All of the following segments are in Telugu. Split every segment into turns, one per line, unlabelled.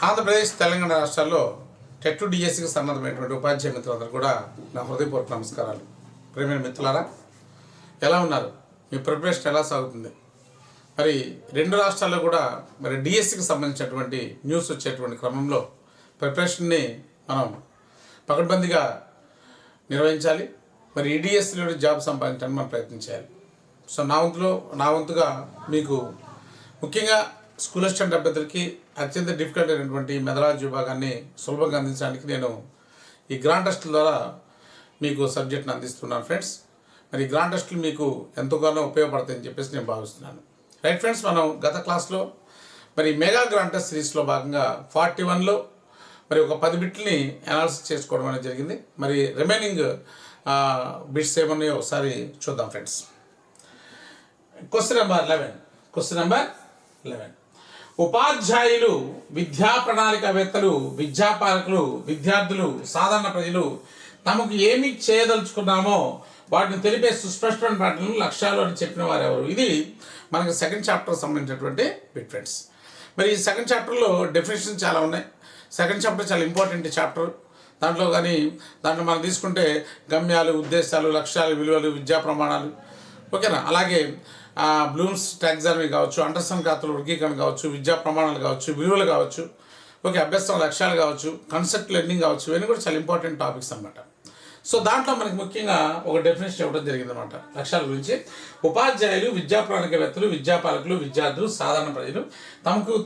ఆంధ్రప్రదేశ్ తెలంగాణ రాష్ట్రాల్లో టెట్ డిఎస్సికి సంబంధమైనటువంటి ఉపాధ్యాయ మిత్రులందరూ కూడా నా హృదయపూర్వక నమస్కారాలు. ప్రేమైన మిత్రులారా, ఎలా ఉన్నారు? మీ ప్రిపరేషన్ ఎలా సాగుతుంది? మరి రెండు రాష్ట్రాల్లో కూడా డిఎస్సికి సంబంధించినటువంటి న్యూస్ వచ్చేటువంటి క్రమంలో ప్రిపరేషన్ని మనం పకడ్బందీగా నిర్వహించాలి. మరి ఈ డిఎస్సిలో జాబ్ సంపాదించడానికి మనం ప్రయత్నం చేయాలి. సో నా వంతుగా మీకు ముఖ్యంగా స్కూల్ అసిస్టెంట్ అభ్యర్థులకి అత్యంత డిఫికల్ట్ అయినటువంటి మెథడాలజీ విభాగాన్ని సులభంగా అందించడానికి నేను ఈ గ్రాండ్ టెస్టుల ద్వారా మీకు సబ్జెక్ట్ని అందిస్తున్నాను ఫ్రెండ్స్. మరి ఈ గ్రాండ్ టెస్టులు మీకు ఎంతగానో ఉపయోగపడతాయని చెప్పేసి నేను భావిస్తున్నాను. రైట్ ఫ్రెండ్స్, మనం గత క్లాస్లో మరి మెగా గ్రాండ్ టెస్ట్ సిరీస్లో భాగంగా 41లో మరి ఒక 10 బిట్లని అనాలిసిస్ చేసుకోవడం అనేది జరిగింది. మరి రిమైనింగ్ బిట్స్ ఏమన్నాయో ఒకసారి చూద్దాం ఫ్రెండ్స్. క్వశ్చన్ నెంబర్ 11 ఉపాధ్యాయులు, విద్యా ప్రణాళికవేత్తలు, విద్యాపాలకులు, విద్యార్థులు, సాధారణ ప్రజలు తమకు ఏమి చేయదలుచుకున్నామో వాటిని తెలిపే సుస్పష్టమైన పాటలను లక్ష్యాలు అని చెప్పిన వారు ఎవరు? ఇది మనకి సెకండ్ చాప్టర్ సంబంధించినటువంటి బిట్ ఫ్రెండ్స్. మరి ఈ సెకండ్ చాప్టర్లో డెఫినేషన్స్ చాలా ఉన్నాయి. సెకండ్ చాప్టర్ చాలా ఇంపార్టెంట్ చాప్టర్. దాంట్లో మనం తీసుకుంటే గమ్యాలు, ఉద్దేశాలు, లక్ష్యాలు, విలువలు, విద్యా ప్రమాణాలు, ఓకేనా, అలాగే బ్లూమ్స్ టాక్సానమీ కావచ్చు, అండర్స్టాండ్ ఖాతాల వర్గీకరణ కావచ్చు, విద్యా ప్రమాణాలు కావచ్చు, విలువలు కావచ్చు, ఓకే, అభ్యసన లక్ష్యాలు కావచ్చు, కాన్సెప్ట్ లెర్నింగ్ కావచ్చు, ఇవన్నీ కూడా చాలా ఇంపార్టెంట్ టాపిక్స్ అనమాట. సో దాంట్లో మనకి ముఖ్యంగా ఒక డెఫినేషన్ ఇవ్వడం జరిగిందనమాట లక్ష్యాల గురించి. ఉపాధ్యాయులు, విద్యా ప్రణాళికవేత్తలు, విద్యాపాలకులు, విద్యార్థులు, సాధారణ ప్రజలు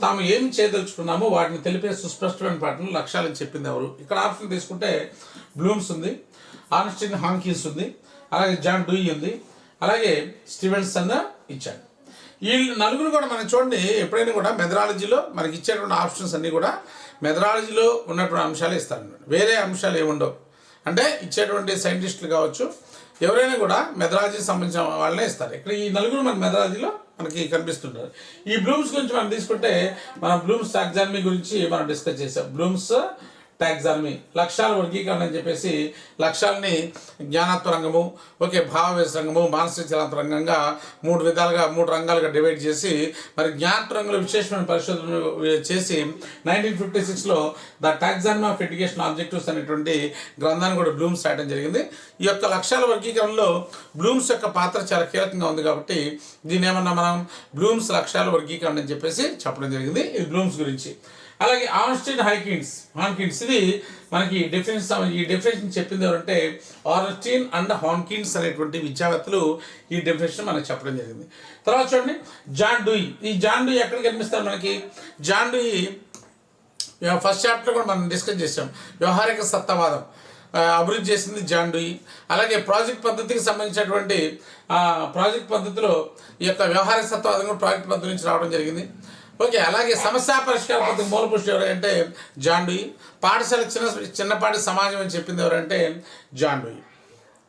తాము ఏం చేయదలుచుకున్నామో వాటిని తెలిపే సుస్పష్టమైన పాటలు లక్ష్యాలని చెప్పింది ఎవరు? ఇక్కడ ఆప్షన్ తీసుకుంటే బ్లూమ్స్ ఉంది, ఆర్నెస్ట్ హాంకీన్స్ ఉంది, అలాగే జాన్ డూయి ఉంది, అలాగే స్టీవెన్సన్ ఇచ్చాడు. వీళ్ళు నలుగురు కూడా మనం చూడండి, ఎప్పుడైనా కూడా మెథడాలజీలో మనకి ఇచ్చేటువంటి ఆప్షన్స్ అన్నీ కూడా మెథడాలజీలో ఉన్నటువంటి అంశాలు ఇస్తారన్నమాట. వేరే అంశాలు ఏముండవు. అంటే ఇచ్చేటువంటి సైంటిస్టులు కావచ్చు, ఎవరైనా కూడా మెథడాలజీకి సంబంధించిన వాళ్ళనే ఇస్తారు. ఇక్కడ ఈ నలుగురు మన మెథడాలజీలో మనకి కనిపిస్తుంటారు. ఈ బ్లూమ్స్ గురించి మనం తీసుకుంటే మనం బ్లూమ్స్ టాక్సానమీ గురించి మనం డిస్కస్ చేసాం. బ్లూమ్స్ టాక్సానమీ లక్ష్యాల వర్గీకరణ అని చెప్పేసి లక్ష్యాలని జ్ఞానాత్మ రంగము, ఓకే, భావవేశ రంగము, మానసిక చలాత్మ రంగంగా 3 రంగాలుగా డివైడ్ చేసి మరి జ్ఞానాత్మ రంగంలో విశేషమైన పరిశోధనలు చేసి 1956లో the taxonomy of education objectives అనేటువంటి గ్రంథాన్ని కూడా బ్లూమ్స్ రాయడం జరిగింది. ఈ యొక్క లక్ష్యాల వర్గీకరణలో బ్లూమ్స్ యొక్క పాత్ర చాలా కీలకంగా ఉంది కాబట్టి దీన్ని ఏమన్నా మనం బ్లూమ్స్ లక్ష్యాల వర్గీకరణ అని చెప్పేసి చెప్పడం జరిగింది. ఇది బ్లూమ్స్ గురించి. అలాగే ఆర్నెస్ట్ హాంకిన్స్ ఇది మనకి ఈ డెఫినేషన్ చెప్పింది ఎవరంటే ఆర్నెస్ట్ అండ్ హాంకిన్స్ అనేటువంటి విద్యావేత్తలు ఈ డెఫినేషన్ మనకు చెప్పడం జరిగింది. తర్వాత చూడండి జాన్ డూయి. ఈ జాన్ డూయి ఎక్కడ కనిపిస్తారు మనకి? జాన్ డూయి ఫస్ట్ చాప్టర్ కూడా మనం డిస్కస్ చేసాం. వ్యవహారిక సత్తవాదం అభివృద్ధి చేసింది జాన్ డూయి. అలాగే ప్రాజెక్ట్ పద్ధతికి సంబంధించినటువంటి ప్రాజెక్ట్ పద్ధతిలో ఈ యొక్క వ్యవహారిక సత్తవాదం కూడా ప్రాజెక్ట్ పద్ధతి నుంచి రావడం జరిగింది. ఓకే, అలాగే సమస్యా పరిష్కార పద్ధతి మూల పురుషుడు ఎవరంటే జాన్ డూయి. పాఠశాల చిన్నపాటి సమాజం అని చెప్పింది ఎవరంటే జాన్ డూయి.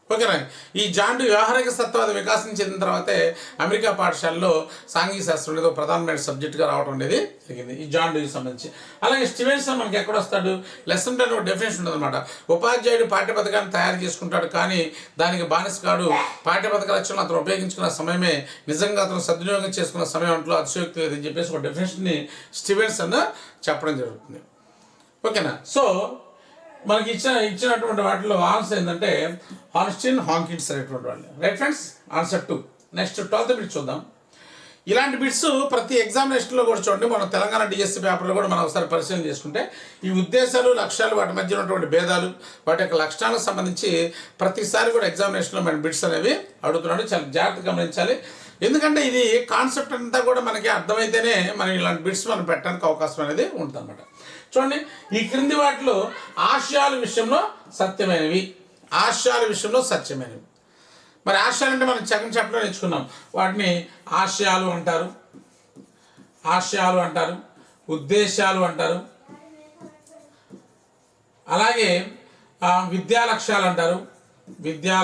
ఓకేనా, ఈ జాన్ డూయి వ్యవహారిక సత్వాద వికాసం చెందిన తర్వాతే అమెరికా పాఠశాలలో సాంఘిక శాస్త్రం అనేది ప్రధానమైన సబ్జెక్టుగా రావడం అనేది జరిగింది ఈ జాన్ డూయికి సంబంధించి. అలాగే స్టీవెన్సన్ మనకి ఎక్కడ వస్తాడు? లెసన్ ప్లాన్ ఒక డెఫినేషన్ ఉంటుంది అనమాట. ఉపాధ్యాయుడు పాఠ్యపథకాన్ని తయారు చేసుకుంటాడు, కానీ దానికి బానిస కాడు. పాఠ్యపథక రచనలు అతను ఉపయోగించుకున్న సమయమే నిజంగా అతను సద్వినియోగం చేసుకున్న సమయం అంటూ అతిశయోక్తి లేదని చెప్పేసి ఒక డెఫినేషన్ని స్టీవెన్సన్ చెప్పడం జరుగుతుంది. ఓకేనా, సో మనకి ఇచ్చినటువంటి వాటిలో ఆన్సర్ ఏంటంటే ఆర్నెస్ట్ హాంకిన్స్ అనేటువంటి వాళ్ళు. Right friends, answer 2. Next 12th bit చూద్దాం. ఇలాంటి బిట్స్ ప్రతి ఎగ్జామినేషన్లో కూడా చూడండి. మనం తెలంగాణ డిఎస్సి పేపర్లో కూడా మనం ఒకసారి పరిశీలన చేసుకుంటే ఈ ఉద్దేశాలు, లక్ష్యాలు, వాటి మధ్య ఉన్నటువంటి భేదాలు, వాటి యొక్క లక్షణాలకు సంబంధించి ప్రతిసారి కూడా ఎగ్జామినేషన్లో మన బిట్స్ అనేవి అడుగుతున్నాడు. చాలా జాగ్రత్తగా గమనించాలి. ఎందుకంటే ఇది కాన్సెప్ట్ అంతా కూడా మనకి అర్థమైతేనే మనం ఇలాంటి బిట్స్ మనం పెట్టడానికి అవకాశం అనేది ఉంటుంది అన్నమాట. చూడండి, ఈ క్రింది వాటిలో ఆశయాల విషయంలో సత్యమైనవి. మరి ఆశయాలు అంటే మనం సెకండ్ చాప్టర్లో నేర్చుకున్నాం. వాటిని ఆశయాలు అంటారు, ఉద్దేశాలు అంటారు, అలాగే విద్యా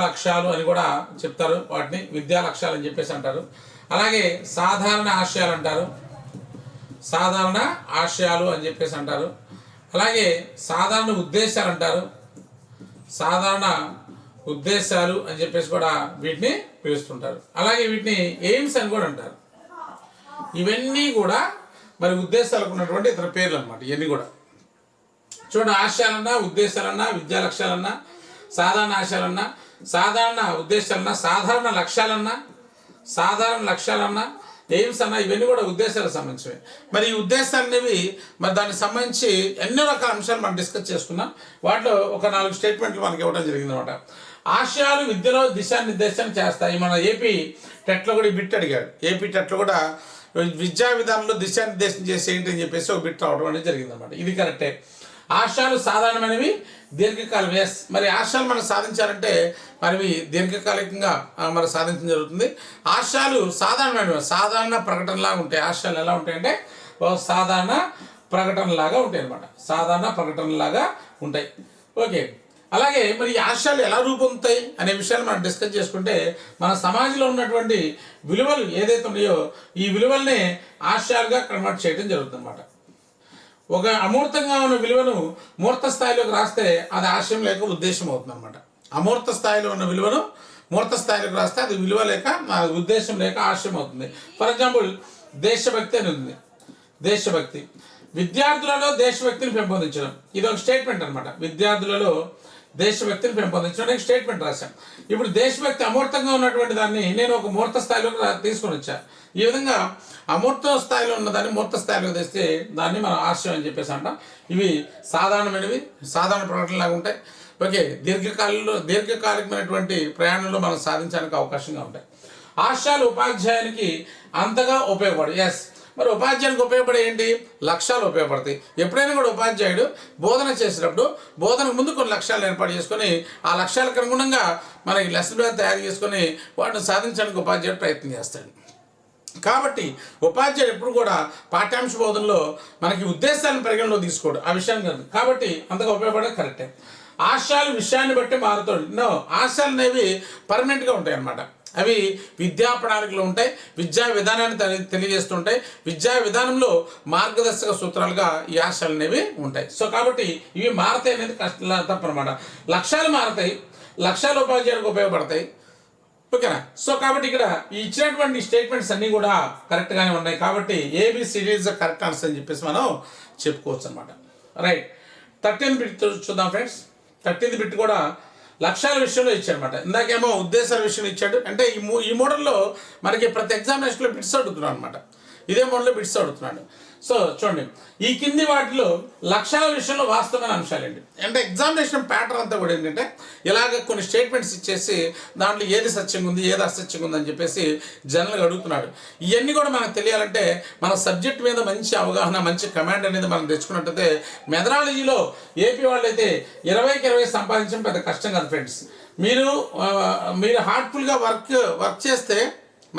లక్ష్యాలు అని కూడా చెప్తారు. వాటిని విద్యా లక్ష్యాలు అని చెప్పేసి అంటారు. అలాగే సాధారణ ఆశయాలు అని చెప్పేసి అంటారు. అలాగే సాధారణ ఉద్దేశాలు అని చెప్పేసి కూడా వీటిని పిలుస్తుంటారు. అలాగే వీటిని ఎయిమ్స్ అని కూడా అంటారు. ఇవన్నీ కూడా మరి ఉద్దేశాలకు ఉన్నటువంటి ఇతర పేర్లు అనమాట ఇవన్నీ కూడా. చూడండి, ఆశయాలన్నా, ఉద్దేశాలన్నా, విద్యా లక్ష్యాలన్నా, సాధారణ ఆశయాలన్నా, సాధారణ ఉద్దేశాలన్నా, సాధారణ లక్ష్యాలన్నా, ఎయిమ్స్ అన్న, ఇవన్నీ కూడా ఉద్దేశాలకు సంబంధించినవి. మరి ఈ ఉద్దేశాలు అనేవి మరి దానికి సంబంధించి ఎన్నో రకాల అంశాలు మనం డిస్కస్ చేసుకున్నాం. వాటిలో ఒక 4 స్టేట్మెంట్లు మనకి ఇవ్వడం జరిగింది అనమాట. ఆశయాలు విద్యలో దిశానిర్దేశం చేస్తాయి. మన ఏపీ టెట్లో కూడా ఈ బిట్ అడిగాడు. ఏపీ టెట్లో కూడా విద్యా విధానంలో దిశానిర్దేశం చేసి ఏంటి అని చెప్పేసి ఒక బిట్ రావడం అనేది జరిగింది అనమాట. ఇది కరెక్టే. ఆశయాలు సాధారణమైనవి, దీర్ఘకాలం. ఎస్, మరి ఆశయాలు మనం సాధించాలంటే మరి దీర్ఘకాలికంగా మనం సాధించడం జరుగుతుంది. ఆశయాలు సాధారణమైనవి, సాధారణ ప్రకటనలాగా ఉంటాయి. ఆశయాలు ఎలా ఉంటాయంటే సాధారణ ప్రకటనలాగా ఉంటాయి అనమాట. సాధారణ ప్రకటనలాగా ఉంటాయి. ఓకే, అలాగే మరి ఈ ఆశయాలు ఎలా రూపొందుతాయి అనే విషయాలు మనం డిస్కస్ చేసుకుంటే, మన సమాజంలో ఉన్నటువంటి విలువలు ఏదైతే ఉన్నాయో ఈ విలువల్ని ఆశయాలుగా కన్వర్ట్ చేయడం జరుగుతుంది అనమాట. ఒక అమూర్తంగా ఉన్న విలువను మూర్త స్థాయిలోకి రాస్తే అది ఆశయం లేక ఉద్దేశం అవుతుంది అనమాట. అమూర్త స్థాయిలో ఉన్న విలువను మూర్త స్థాయిలోకి రాస్తే అది విలువ లేక ఉద్దేశం లేక ఆశయం అవుతుంది. ఫర్ ఎగ్జాంపుల్, దేశభక్తి అని ఉంది. దేశభక్తి, విద్యార్థులలో దేశభక్తిని పెంపొందించడం, ఇది ఒక స్టేట్మెంట్ అనమాట. విద్యార్థులలో దేశభక్తిని పెంపొందించడం అనే స్టేట్మెంట్ రాశాం. ఇప్పుడు దేశభక్తి అమూర్తంగా ఉన్నటువంటి దాన్ని నేను ఒక మూర్త స్థాయిలోకి తీసుకొని వచ్చాను. ఈ విధంగా అమూర్త స్థాయిలో ఉన్నదాన్ని మూర్త స్థాయిలోకి తెస్తే దాన్ని మనం ఆశయం అని చెప్పేసి అంటాం. ఇవి సాధారణమైనవి, సాధారణ ప్రకటనలాగా ఉంటాయి. ఓకే, దీర్ఘకాలికమైనటువంటి ప్రయాణంలో మనం సాధించడానికి అవకాశంగా ఉంటాయి. ఆశయాలు ఉపాధ్యాయునికి అంతగా ఉపయోగపడు. ఎస్, మరి ఉపాధ్యాయునికి ఉపయోగపడే ఏంటి? లక్ష్యాలు ఉపయోగపడతాయి. ఎప్పుడైనా కూడా ఉపాధ్యాయుడు బోధన చేసేటప్పుడు బోధనకు ముందు కొన్ని లక్ష్యాలు ఏర్పాటు చేసుకొని ఆ లక్ష్యాలకు అనుగుణంగా మనకి లెసన్ ప్లాన్ తయారు చేసుకొని వాటిని సాధించడానికి ఉపాధ్యాయుడు ప్రయత్నం చేస్తాడు. కాబట్టి ఉపాధ్యాయుడు ఎప్పుడు కూడా పాఠ్యాంశ బోధనలో మనకి ఉద్దేశాలను పరిగణలో తీసుకోడు, ఆ విషయం కాదు. కాబట్టి అంతగా ఉపయోగపడేది కరెక్టే. ఆశయాలు విషయాన్ని బట్టి మారుతాడు. ఆశయాలు అనేవి పర్మనెంట్గా ఉంటాయి అన్నమాట. అవి విద్యా ప్రణాళికలు ఉంటాయి, విద్యా విధానాన్ని తెలియజేస్తుంటాయి. విద్యా విధానంలో మార్గదర్శక సూత్రాలుగా ఈ ఆశయాలు అనేవి ఉంటాయి. సో కాబట్టి ఇవి మారతాయి అనేది తప్పనమాట. లక్ష్యాలు మారతాయి, లక్ష్యాలు ఉపాధ్యాయులకు ఉపయోగపడతాయి. ఓకేనా? సో కాబట్టి ఇక్కడ ఇచ్చినటువంటి స్టేట్మెంట్స్ అన్నీ కూడా కరెక్ట్గానే ఉన్నాయి. కాబట్టి ABCD is the correct answer అని చెప్పేసి మనం చెప్పుకోవచ్చు అనమాట. రైట్, 13th బిట్ చూద్దాం ఫ్రెండ్స్. 13th బిట్ కూడా లక్ష్యాల విషయంలో ఇచ్చాడనమాట. ఇందాకేమో ఉద్దేశాల విషయంలో ఇచ్చాడు. అంటే ఈ మోడల్లో మనకి ప్రతి ఎగ్జామినేషన్లో బిట్స్ అడుగుతున్నాడు అనమాట. ఇదే మోడల్లో బిట్స్ అడుగుతున్నాడు. సో చూడండి, ఈ కింది వాటిలో లక్ష్యాల విషయంలో వాస్తవమైన అంశాలు ఏంటి అంటే ఎగ్జామినేషన్ ప్యాటర్న్ అంతా కూడా ఏంటంటే ఇలాగ కొన్ని స్టేట్మెంట్స్ ఇచ్చేసి దాంట్లో ఏది సత్యంగా ఉంది, ఏది అసత్యంగా ఉంది అని చెప్పేసి జనరల్గా అడుగుతున్నాడు. ఇవన్నీ కూడా మనకు తెలియాలంటే మన సబ్జెక్ట్ మీద మంచి అవగాహన, మంచి కమాండ్ అనేది మనం తెచ్చుకున్నట్టయితే మెథడాలజీలో ఏపీ వాళ్ళైతే 20కి 20 సంపాదించడం పెద్ద కష్టం కాదు ఫ్రెండ్స్. మీరు హార్ట్ఫుల్గా వర్క్ చేస్తే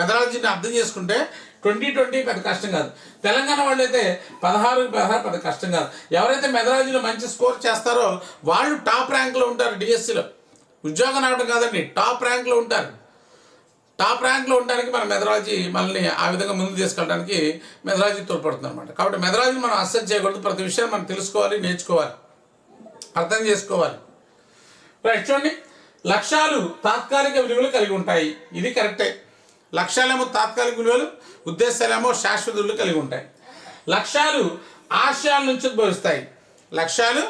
మెథడాలజీని అర్థం చేసుకుంటే 20 పెద్ద కష్టం కాదు. తెలంగాణ వాళ్ళైతే 16 పెద్ద కష్టం కాదు. ఎవరైతే మెథడాలజీలో మంచి స్కోర్ చేస్తారో వాళ్ళు టాప్ ర్యాంక్లో ఉంటారు. డిఎస్సిలో ఉద్యోగం రావడం కాదండి, టాప్ ర్యాంక్లో ఉంటారు. టాప్ ర్యాంక్లో ఉండడానికి మన మెథడాలజీ మనల్ని ఆ విధంగా ముందుకు తీసుకెళ్ళడానికి మెథడాలజీ తోడ్పడుతుంది అనమాట. కాబట్టి మెథడాలజీ మనం అసెస్ చేయకూడదు. ప్రతి విషయాన్ని మనం తెలుసుకోవాలి, నేర్చుకోవాలి, అర్థం చేసుకోవాలి. రైట్, చూడండి, లక్ష్యాలు తాత్కాలిక విలువలు కలిగి ఉంటాయి. ఇది కరెక్టే. లక్ష్యాలేమో తాత్కాలిక విలువలు, ఉద్దేశాలేమో శాశ్వత విలువలు కలిగి ఉంటాయి. లక్ష్యాలు ఆశయాల నుంచి ఉద్భవిస్తాయి. లక్ష్యాలు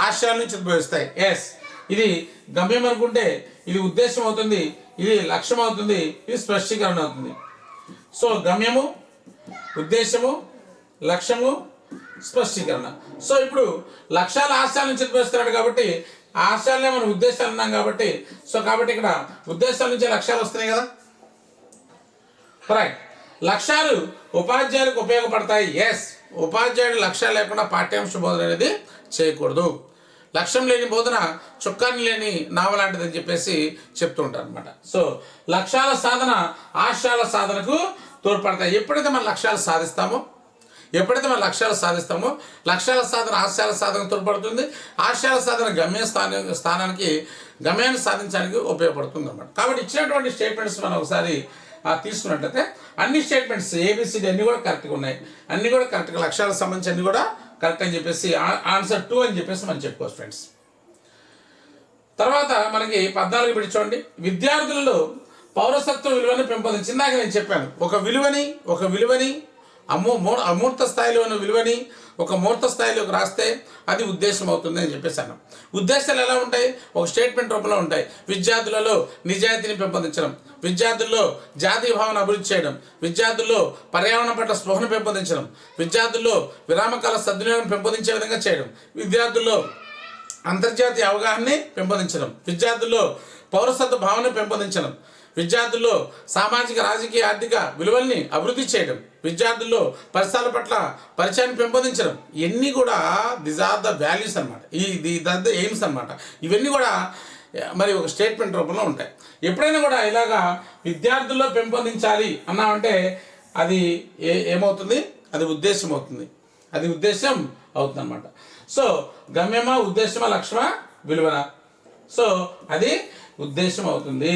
ఆశయాల నుంచి ఉద్భవిస్తాయి. ఎస్, ఇది గమ్యం అనుకుంటే ఇది ఉద్దేశం అవుతుంది, ఇది లక్ష్యం అవుతుంది, ఇది స్పష్టీకరణ అవుతుంది. సో గమ్యము, ఉద్దేశము, లక్ష్యము, స్పష్టీకరణ. సో ఇప్పుడు లక్ష్యాలు ఆశయాల నుంచి ఉద్భవిస్తున్నాడు కాబట్టి ఆశయాలనే మనం ఉద్దేశాలు అన్నాం కాబట్టి సో కాబట్టి ఇక్కడ ఉద్దేశాల నుంచి లక్ష్యాలు వస్తున్నాయి కదా. రైట్, లక్ష్యాలు ఉపాధ్యాయులకు ఉపయోగపడతాయి. ఎస్, ఉపాధ్యాయుడు లక్ష్యాలు లేకుండా పాఠ్యాంశ బోధన అనేది చేయకూడదు. లక్ష్యం లేని బోధన చుక్కాని లేని నావ లాంటిదని చెప్పేసి చెప్తూ ఉంటారు అనమాట. సో లక్ష్యాల సాధన ఆశయాల సాధనకు తోడ్పడతాయి. ఎప్పుడైతే మనం లక్ష్యాలు సాధిస్తామో లక్ష్యాల సాధన ఆశయాల సాధనకు తోడ్పడుతుంది. ఆశయాల సాధన గమ్యాన్ని సాధించడానికి ఉపయోగపడుతుంది అనమాట. కాబట్టి ఇచ్చినటువంటి స్టేట్మెంట్స్ మనం ఒకసారి తీసుకున్నట్టయితే అన్ని స్టేట్మెంట్స్ ఏబిసిడి అన్నీ కూడా కరెక్ట్గా ఉన్నాయి. అన్నీ కూడా కరెక్ట్గా లక్ష్యాలకు సంబంధించి అన్నీ కూడా కరెక్ట్ అని చెప్పేసి ఆన్సర్ 2 అని చెప్పేసి మనం చెప్పుకోవచ్చు ఫ్రెండ్స్. తర్వాత మనకి 14 బిట్ చూడండి. విద్యార్థులలో పౌరసత్వ విలువను పెంపొందించి, ఇందాక నేను చెప్పాను ఒక విలువని అమూర్త స్థాయిలో ఉన్న విలువని ఒక మూర్త స్థాయిలోకి రాస్తే అది ఉద్దేశం అవుతుంది అని చెప్పేసి అన్నాం. ఉద్దేశాలు ఎలా ఉంటాయి? ఒక స్టేట్మెంట్ రూపంలో ఉంటాయి. విద్యార్థులలో నిజాయితీని పెంపొందించడం, విద్యార్థుల్లో జాతీయ భావన అభివృద్ధి చేయడం, విద్యార్థుల్లో పర్యావరణం పట్ల స్పృహను పెంపొందించడం, విద్యార్థుల్లో విరామకాల సద్వినియోగం పెంపొందించే విధంగా చేయడం, విద్యార్థుల్లో అంతర్జాతీయ అవగాహనని పెంపొందించడం, విద్యార్థుల్లో పౌరసత్వ భావన పెంపొందించడం, విద్యార్థుల్లో సామాజిక రాజకీయ ఆర్థిక విలువల్ని అభివృద్ధి చేయడం, విద్యార్థుల్లో పరిసరాల పట్ల పరిచయాన్ని పెంపొందించడం, ఇవన్నీ కూడా దిస్ ఆర్ ద వాల్యూస్ అనమాట. ద ఎయిమ్స్ అనమాట. ఇవన్నీ కూడా మరి ఒక స్టేట్మెంట్ రూపంలో ఉంటాయి. ఎప్పుడైనా కూడా ఇలాగా విద్యార్థుల్లో పెంపొందించాలి అన్నామంటే అది ఏమవుతుంది? అది ఉద్దేశం అవుతుంది. అది ఉద్దేశం అవుతుంది అనమాట. సో గమ్యమా, ఉద్దేశమా, లక్ష్యమా, విలువనా? సో అది ఉద్దేశం అవుతుంది.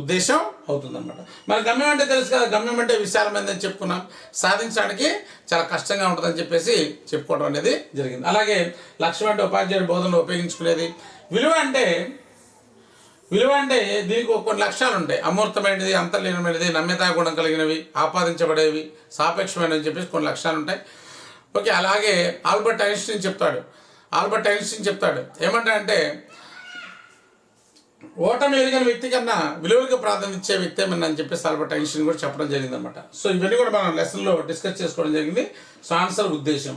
ఉద్దేశం అవుతుంది అనమాట. మరి గమ్యం అంటే తెలుసు కదా, గమ్యం అంటే విశాలమైనదని చెప్పుకున్నాం. సాధించడానికి చాలా కష్టంగా ఉంటుందని చెప్పేసి చెప్పుకోవడం అనేది జరిగింది. అలాగే లక్ష్యం అంటే ఉపాధ్యాయుడు బోధనలో ఉపయోగించుకునేది. విలువ అంటే దీనికి కొన్ని లక్ష్యాలు ఉంటాయి. అమూర్తమైనది, అంతర్లీనమైనది, నమ్యతా గుణం కలిగినవి, ఆపాదించబడేవి, సాపేక్షమైనవి అని చెప్పేసి కొన్ని లక్ష్యాలు ఉంటాయి. ఓకే. అలాగే ఆల్బర్ట్ ఐన్స్టీన్ చెప్తాడు ఏమంటాడంటే ఓటమి ఎదిగిన వ్యక్తి కన్నా విలువలకు ప్రాధాన్యత ఇచ్చే వ్యక్తి ఏమన్నా అని చెప్పేసి ఆల్బర్ట్ ఐన్స్టీన్ కూడా చెప్పడం జరిగింది అనమాట. సో ఇవన్నీ కూడా మనం లెసన్లో డిస్కస్ చేసుకోవడం జరిగింది. సో ఆన్సర్ ఉద్దేశం.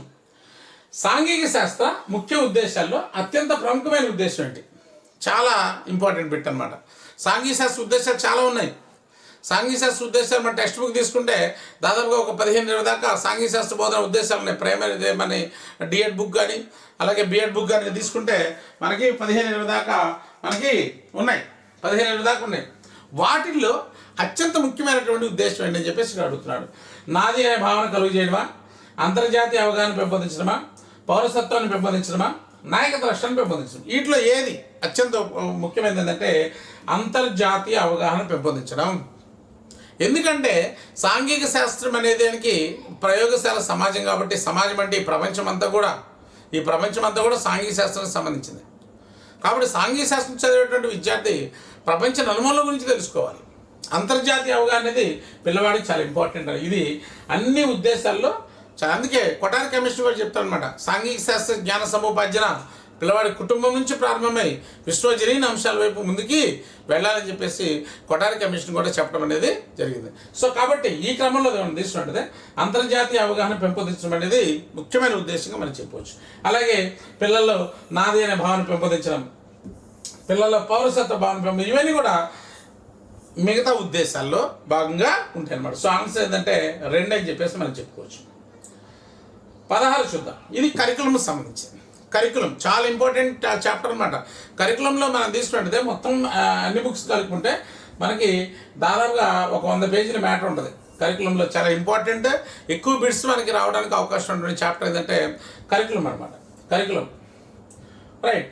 సాంఘిక శాస్త్ర ముఖ్య ఉద్దేశాల్లో అత్యంత ప్రముఖమైన ఉద్దేశం ఏంటి? చాలా ఇంపార్టెంట్ బిట్ అనమాట. సాంఘిక శాస్త్ర ఉద్దేశాలు చాలా ఉన్నాయి. సాంఘిక శాస్త్ర ఉద్దేశాలు మన టెక్స్ట్ బుక్ తీసుకుంటే దాదాపుగా ఒక 15-20 దాకా సాంఘిక శాస్త్ర బోధన ఉద్దేశాలు ఉన్నాయి. ప్రైమరీ మన డిఎడ్ బుక్ కానీ అలాగే బిఎడ్ బుక్ కానీ తీసుకుంటే మనకి 15-20 దాకా మనకి ఉన్నాయి. 15-20 దాకా ఉన్నాయి. వాటిల్లో అత్యంత ముఖ్యమైనటువంటి ఉద్దేశం ఏంటని చెప్పేసి ఇక్కడ అడుగుతున్నాడు. నాది అనే భావన కలుగు చేయడమా, అంతర్జాతీయ అవగాహన పెంపొందించడమా, పౌరసత్వాన్ని పెంపొందించడమా, నాయకత్వ లక్షణాన్ని పెంపొందించడం. వీటిలో ఏది అత్యంత ముఖ్యమైనది ఏంటంటే అంతర్జాతీయ అవగాహన పెంపొందించడం. ఎందుకంటే సాంఘిక శాస్త్రం అనేది దానికి ప్రయోగశాల సమాజం కాబట్టి సమాజం అంటే ఈ ప్రపంచం అంతా కూడా సాంఘిక శాస్త్రానికి సంబంధించింది. కాబట్టి సాంఘిక శాస్త్రం చదివేటువంటి విద్యార్థి ప్రపంచ నలుమూలల గురించి తెలుసుకోవాలి. అంతర్జాతీయ అవగాహన అనేది పిల్లవాడికి చాలా ఇంపార్టెంట్. ఇది అన్ని ఉద్దేశాల్లో అందుకే కొఠారి కమిషన్ కూడా చెప్తాను అనమాట. సాంఘిక శాస్త్ర జ్ఞాన సముపార్జన పిల్లవాడి కుటుంబం నుంచి ప్రారంభమై విశ్వజనీన అంశాల వైపు ముందుకి వెళ్ళాలని చెప్పేసి కొఠారి కమిషన్ కూడా చెప్పడం అనేది జరిగింది. సో కాబట్టి ఈ క్రమంలో తీసుకున్నట్టే అంతర్జాతీయ అవగాహన పెంపొందించడం అనేది ముఖ్యమైన ఉద్దేశంగా మనం చెప్పవచ్చు. అలాగే పిల్లల్లో నాది అనే భావన పెంపొందించడం, పిల్లల్లో పౌరసత్వ భావన ఇవన్నీ కూడా మిగతా ఉద్దేశాల్లో భాగంగా ఉంటాయి అన్నమాట. సో ఆన్సర్ ఏంటంటే 2 అని చెప్పేసి మనం చెప్పుకోవచ్చు. 16 చూద్దాం. ఇది కరికులం సంబంధించింది. కరికులం చాలా ఇంపార్టెంట్ చాప్టర్ అనమాట. కరికులంలో మనం తీసుకుంటే మొత్తం అన్ని బుక్స్ కలుపుకుంటే మనకి దాదాపుగా ఒక 100 పేజీల మ్యాటర్ ఉంటుంది. కరికులంలో చాలా ఇంపార్టెంట్, ఎక్కువ బిట్స్ మనకి రావడానికి అవకాశం ఉంటుంది చాప్టర్ ఏంటంటే కరికులం అనమాట. Curriculum right.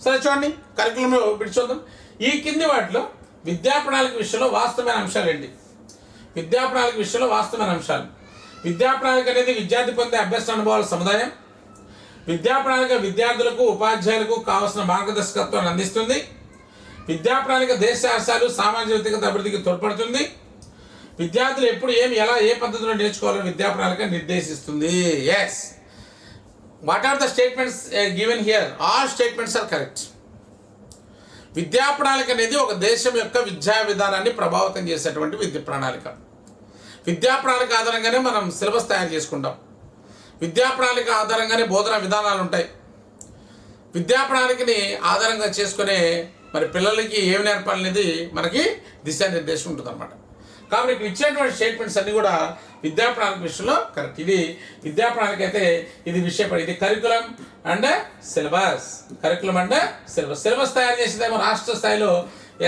సరే చూడండి, కరికులంలో బిట్స్ చూద్దాం. ఈ కింది వాటిలో విద్యా ప్రణాళిక విషయంలో వాస్తవమైన అంశాలు ఏంటి? విద్యా ప్రణాళిక విషయంలో వాస్తవమైన అంశాలు. విద్యా ప్రణాళిక అనేది విద్యార్థి పొందే అభ్యసన అనుభవాల సముదాయం. విద్యా ప్రణాళిక విద్యార్థులకు ఉపాధ్యాయులకు కావాల్సిన మార్గదర్శకత్వాన్ని అందిస్తుంది. విద్యా ప్రణాళిక దేశ ఆశయాలు సామాజిక వ్యక్తిగత అభివృద్ధికి తోడ్పడుతుంది. విద్యార్థులు ఎప్పుడు ఎలా ఏ పద్ధతిలో నేర్చుకోవాలని విద్యా ప్రణాళిక నిర్దేశిస్తుంది. Yes, what are the statements given here? All statements are correct. విద్యా ప్రణాళిక అనేది ఒక దేశం యొక్క విద్యా విధానాన్ని ప్రభావితం చేసేటువంటి విద్యా ప్రణాళిక. విద్యా ప్రణాళిక ఆధారంగానే మనం సిలబస్ తయారు చేసుకుంటాం. విద్యా ప్రణాళిక ఆధారంగానే బోధనా విధానాలు ఉంటాయి. విద్యా ప్రణాళికని ఆధారంగా చేసుకునే మరి పిల్లలకి ఏమి నేర్పాలనేది మనకి దిశానిర్దేశం ఉంటుంది అన్నమాట. కాబట్టి ఇక్కడ ఇచ్చినటువంటి స్టేట్మెంట్స్ అన్నీ కూడా విద్యా ప్రణాళిక విషయంలో కరెక్ట్. ఇది విద్యా ప్రణాళిక అయితే ఇది విషయపడి ఇది curriculum and syllabus. Curriculum and syllabus. Syllabus తయారు చేసేదేమో రాష్ట్ర స్థాయిలో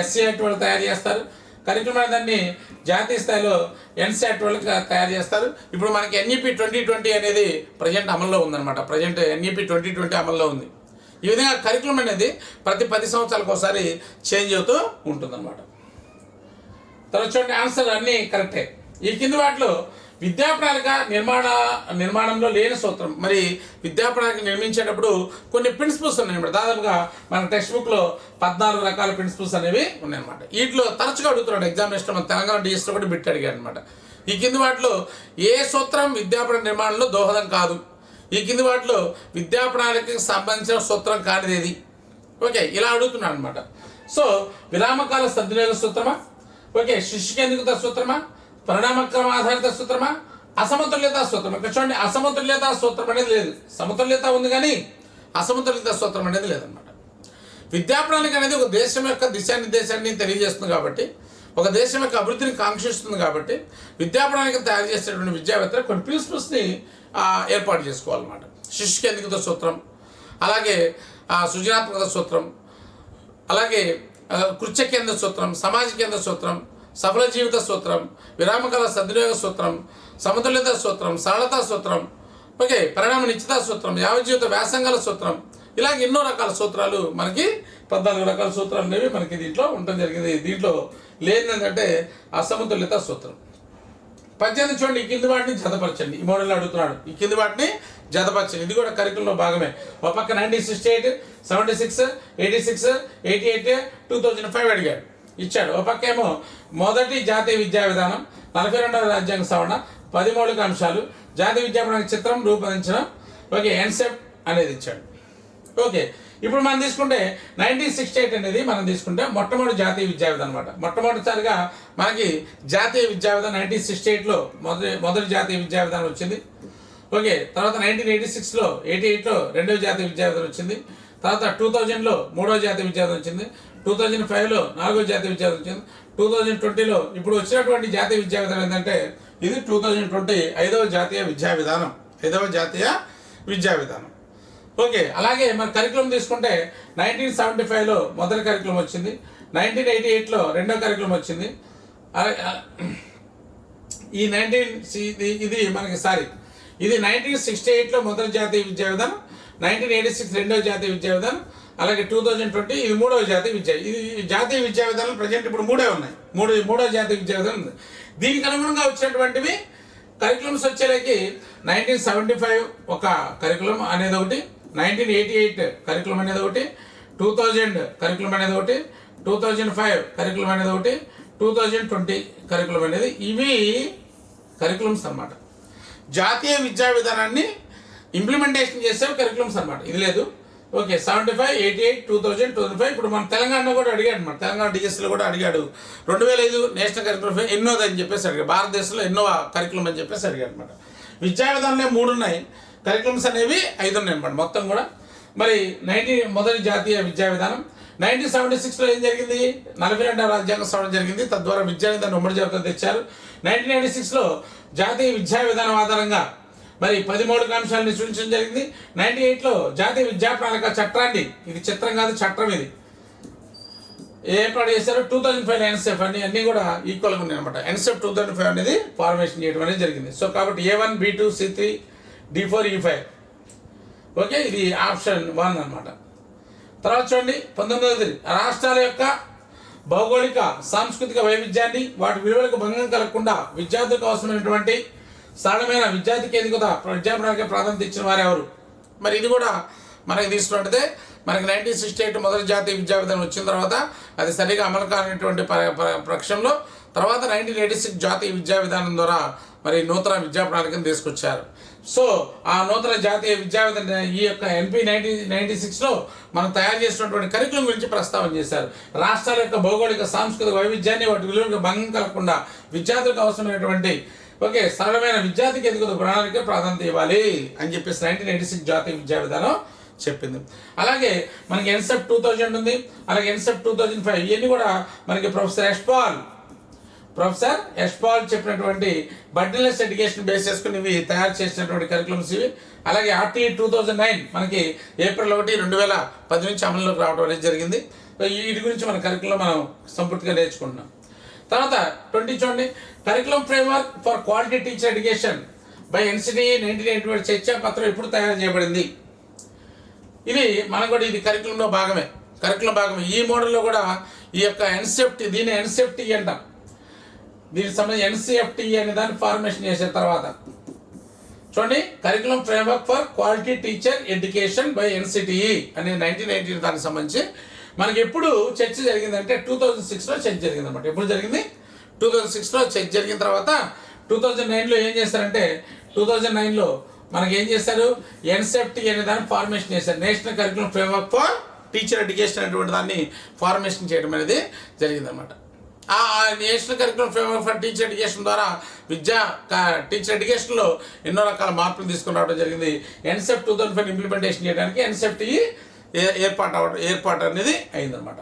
SCERT వాళ్ళు తయారు చేస్తారు. కరికులం అనే దాన్ని జాతీయ స్థాయిలో NCERT వాళ్ళు తయారు చేస్తారు. ఇప్పుడు మనకి NEP 2020 అనేది ప్రజెంట్ అమల్లో ఉందన్నమాట. ప్రజెంట్ NEP 2020 అమల్లో ఉంది. ఈ విధంగా కరికులం అనేది ప్రతి 10 సంవత్సరాలకు ఒకసారి చేంజ్ అవుతూ ఉంటుందన్నమాట. తర్వాత చూడండి, ఆన్సర్ అన్నీ కరెక్టే. ఈ కింది వాటిలో విద్యా ప్రణాళిక నిర్మాణంలో లేని సూత్రం. మరి విద్యా ప్రణాళిక నిర్మించేటప్పుడు కొన్ని ప్రిన్సిపల్స్ ఉన్నాయన్నమాట. దాదాపుగా మన టెక్స్ట్ బుక్లో 14 రకాల ప్రిన్సిపల్స్ అనేవి ఉన్నాయన్నమాట. వీటిలో తరచుగా అడుగుతున్నాడు ఎగ్జామినేషన్. మన తెలంగాణ డిఎస్లో కూడా బిట్ అడిగాడు అనమాట. ఈ కింది వాటిలో ఏ సూత్రం విద్యా ప్రణాళిక నిర్మాణంలో దోహదం కాదు, ఈ కింది వాటిలో విద్యా ప్రణాళికకు సంబంధించిన సూత్రం కానిది ఏది? ఓకే, ఇలా అడుగుతున్నాడు అనమాట. సో విరామకాల సద్వినియోగ సూత్రమా, ఓకే, శిష్య కేంద్రీకృత సూత్రమా, పరిణామక్రమ ఆధారిత సూత్రమా, అసమతుల్యత సూత్రం. ఇక్కడ చూడండి, అసమతుల్యత సూత్రం అనేది లేదు. సమతుల్యత ఉంది కానీ అసమతుల్యత సూత్రం అనేది లేదనమాట. విద్యా ప్రణాళిక అనేది ఒక దేశం యొక్క దిశానిర్దేశాన్ని తెలియజేస్తుంది కాబట్టి, ఒక దేశం యొక్క అభివృద్ధిని కాంక్షిస్తుంది కాబట్టి విద్యా ప్రణాళిక తయారు చేసేటువంటి విద్యావేత్తలు కొన్ని ప్రిన్సిపల్స్ని ఏర్పాటు చేసుకోవాలన్నమాట. శిష్య కేంద్రీకృత సూత్రం, అలాగే సృజనాత్మకత సూత్రం, అలాగే కృత్య కేంద్ర సూత్రం, సమాజ కేంద్ర సూత్రం, సఫల జీవిత సూత్రం, విరామకాల సద్వినియోగ సూత్రం, సమతుల్యత సూత్రం, సరళతా సూత్రం, ఓకే, పరిణామ నిశ్చిత సూత్రం, యావజ్జీవిత వ్యాసంగాల సూత్రం, ఇలాగ ఎన్నో రకాల సూత్రాలు మనకి 14 రకాల సూత్రాలు అనేవి మనకి దీంట్లో ఉండడం జరిగింది. దీంట్లో లేని ఏంటంటే అసమతుల్యత సూత్రం. 18 చూడండి, ఈ కింది వాటిని జతపరచండి. ఈ మోడల్ అడుగుతున్నాడు, ఈ కింది వాటిని జతపరచండి. ఇది కూడా కరికులంలో భాగమే. ఒక పక్క 1968, 76, 86, 88, 2005 అడిగాడు, ఇచ్చాడు. ఒక పక్క ఏమో మొదటి జాతీయ విద్యా విధానం, 42వ రాజ్యాంగ సవరణ, 10 మౌలిక అంశాలు, జాతీయ విద్యా ప్రణాళిక చిత్రం రూపొందించడం, ఓకే, ఎన్సెప్ట్ అనేది ఇచ్చాడు. ఓకే, ఇప్పుడు మనం తీసుకుంటే 1968 అనేది మనం తీసుకుంటే మొట్టమొదటి జాతీయ విద్యా విధానం అనమాట. మొట్టమొదటిసారిగా మనకి జాతీయ విద్యా విధానం 1968లో మొదటి జాతీయ విద్యా విధానం వచ్చింది. ఓకే, తర్వాత 1986లో 88లో రెండవ జాతీయ విద్యా విధానం వచ్చింది. తర్వాత 2000లో మూడవ జాతీయ విద్యా విధానం వచ్చింది. 2005లో నాలుగవ జాతీయ విద్యా విధానం వచ్చింది. 2020లో ఇప్పుడు వచ్చినటువంటి జాతీయ విద్యా విధానం ఏంటంటే ఇది 2020 ఐదవ జాతీయ విద్యా విధానం, 5వ జాతీయ విద్యా విధానం. ఓకే, అలాగే మన కరికులం తీసుకుంటే 1975లో మొదటి కరికులం వచ్చింది, 1988లో రెండో కరికులం వచ్చింది. ఇది 1968లో మొదటి జాతీయ విద్యా విధానం, 1986 రెండవ జాతీయ విద్యా విధానం, అలాగే 2020 ఇది మూడవ జాతీయ ఇది జాతీయ విద్యా విధానం ప్రజెంట్ ఇప్పుడు మూడే ఉన్నాయి. మూడో జాతీయ విద్యా విధానం ఉంది. దీనికి అనుగుణంగా వచ్చినటువంటివి కరికులమ్స్ వచ్చేలాకి 1975 ఒక కరికులం అనేది ఒకటి, 1988 కరికులం అనేది ఒకటి, 2000 కరికులం అనేది ఒకటి, 2005 కరికులం అనేది ఒకటి, 2020 కరికులం అనేది, ఇవి కరికులమ్స్ అన్నమాట. జాతీయ విద్యా విధానాన్ని ఇంప్లిమెంటేషన్ చేసే కరికులమ్స్ అన్నమాట. ఇది లేదు. ఓకే, 75, 88, 2000, 2005. ఇప్పుడు మన తెలంగాణలో కూడా అడిగాడు అనమాట. తెలంగాణ డిఎస్లో కూడా అడిగాడు. 2005 నేషనల్ కరికులం ఎన్నోది అని చెప్పేసి అడిగాడు. భారతదేశంలో ఎన్నో కరికులం అని చెప్పేసి అడిగాడు అనమాట. విద్యా విధానంలో 3 ఉన్నాయి, కరికులమ్స్ అనేవి 5 ఉన్నాయి అనమాట మొత్తం కూడా. మరి మొదటి జాతీయ విద్యా విధానం 1976లో ఏం జరిగింది? 42వ రాజ్యాంగ సవరణ జరిగింది. తద్వారా విద్యా విధానం ఉమ్మడి జాబితా తెచ్చారు. 1996లో జాతీయ విద్యా విధానం ఆధారంగా మరి 10 మౌలిక అంశాలను సూచించడం జరిగింది. 98లో జాతీయ విద్యా ప్రణాళిక చట్టాన్ని, ఇది చిత్రం కాదు చట్టం, ఇది ఏర్పాటు చేశారు. 2005 ఎన్సెఫ్ అన్ని కూడా ఈక్వల్గా ఉన్నాయి అనమాట. ఎన్సెఫ్ 2005 అనేది ఫార్మేషన్ చేయడం అనేది జరిగింది. సో కాబట్టి A1, B2, C3, D4, E5. Okay, ఇది ఆప్షన్ 1 అనమాట. తర్వాత చూడండి 19వ రాష్ట్రాల యొక్క భౌగోళిక సాంస్కృతిక వైవిధ్యాన్ని వాటి విలువలకు భంగం కలగకుండా విద్యార్థులకు అవసరమైనటువంటి సరళమైన విద్యార్థి కేంద్రీకృత విద్యా ప్రణాళిక ప్రాధాన్యత ఇచ్చిన వారు ఎవరు? మరి ఇది కూడా మనకి తీసుకున్నట్టయితే మనకి 1968 మొదటి జాతీయ విద్యా విధానం వచ్చిన తర్వాత అది సరిగా అమలు కానిటువంటి పక్షంలో తర్వాత 1986 జాతీయ విద్యా విధానం ద్వారా మరి నూతన విద్యా ప్రణాళికను తీసుకొచ్చారు. సో ఆ నూతన జాతీయ విద్యా విధానం ఈ యొక్క NP 1996లో మనం తయారు చేసినటువంటి కరికులం గురించి ప్రస్తావన చేశారు. రాష్ట్రాల యొక్క భౌగోళిక సాంస్కృతిక వైవిధ్యాన్ని వాటి విలువలకు భంగం కలగకుండా విద్యార్థులకు అవసరమైనటువంటి ఓకే సరళమైన విద్యార్థి కేంద్రీకృత ప్రణాళిక ప్రాధాన్యత ఇవ్వాలి అని చెప్పేసి 1986 జాతీయ విద్యా విధానం చెప్పింది. అలాగే మనకి ఎన్సెప్ట్ 2000 ఉంది, అలాగే ఎన్సెప్ట్ 2005 ఇవన్నీ కూడా మనకి ప్రొఫెసర్ యశ్పాల్ చెప్పినటువంటి బర్డెన్లెస్ ఎడ్యుకేషన్ బేస్ చేసుకుని ఇవి తయారు చేసినటువంటి కరికులమ్స్ ఇవి. అలాగే RTE 2009 మనకి ఏప్రిల్ 1, 2010 నుంచి అమలులోకి రావడం అనేది జరిగింది. వీటి గురించి మన కరికులం మనం సంపూర్తిగా నేర్చుకుంటున్నాం. తర్వాత 20 చూడండి, curriculum framework for quality teacher education by NCTE 1981 చర్చా పత్రం ఎప్పుడు తయారు చేయబడింది? ఇది మనం కూడా ఇది కరికులంలో భాగమే. ఈ మోడల్లో కూడా ఈ యొక్క ఎన్సెప్ట్, దీన్ని ఎన్సెప్ట్ అంటాం. దీనికి సంబంధించి ఎన్సిఎఫ్టి అనే దాన్ని ఫార్మేషన్ చేసిన తర్వాత చూడండి, curriculum framework for quality teacher education by NCTE అనేది 1990 దానికి సంబంధించి మనకి ఎప్పుడు చర్చ జరిగిందంటే 2006లో చర్చ జరిగింది అనమాట. ఎప్పుడు జరిగింది? 2006లో చర్చ జరిగిన తర్వాత 2009లో ఏం చేస్తారంటే 2009లో మనకి ఏం చేస్తారు, ఎన్సిఎఫ్టి అనే దాన్ని ఫార్మేషన్ చేశారు. National curriculum framework for teacher education అనేటువంటి దాన్ని ఫార్మేషన్ చేయడం అనేది జరిగిందనమాట. ఆ national curriculum framework for teacher education ద్వారా టీచర్ ఎడ్యుకేషన్లో ఎన్నో రకాల మార్పులు తీసుకుని రావడం జరిగింది. ఎన్సెఫ్ 2005 ఇంప్లిమెంటేషన్ చేయడానికి ఎన్సెఫ్టి ఏర్పాటు అనేది అయిందనమాట.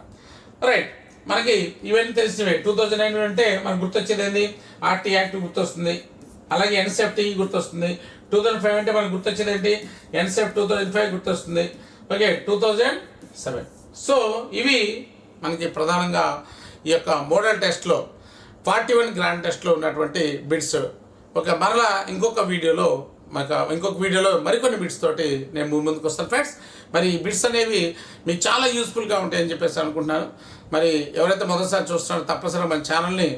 రైట్, మనకి ఇవన్నీ తెలిసినవే. 2009 అంటే మనకు గుర్తొచ్చేది ఏంది, ఆర్టీ యాక్ట్ గుర్తొస్తుంది, అలాగే ఎన్సెఫ్టి గుర్తొస్తుంది. 2005 అంటే మనకు గుర్తొచ్చేది ఏంటి, ఎన్సెఫ్ 2005 గుర్తొస్తుంది. ఓకే, 2007. సో ఇవి మనకి ప్రధానంగా ఈ యొక్క మోడల్ టెస్ట్లో 41 గ్రాండ్ టెస్ట్లో ఉన్నటువంటి బిట్స్. మరలా ఇంకొక వీడియోలో మరికొన్ని బిట్స్ తోటి నేను ముందుకు వస్తాను ఫ్రెండ్స్. మరి ఈ బిట్స్ అనేవి మీకు చాలా యూస్ఫుల్గా ఉంటాయని చెప్పేసి అనుకుంటున్నాను. మరి ఎవరైతే మొదటిసారి చూస్తున్నారో తప్పనిసరిగా మన ఛానల్ని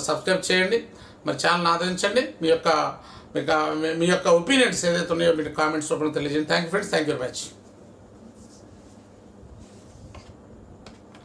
సబ్స్క్రైబ్ చేయండి, మరి ఛానల్ని ఆదరించండి. మీ యొక్క ఒపీనియన్స్ ఏదైతే ఉన్నాయో మీరు కామెంట్స్ రూపంలో తెలియజేయండి. Thank you friends, thank you very much.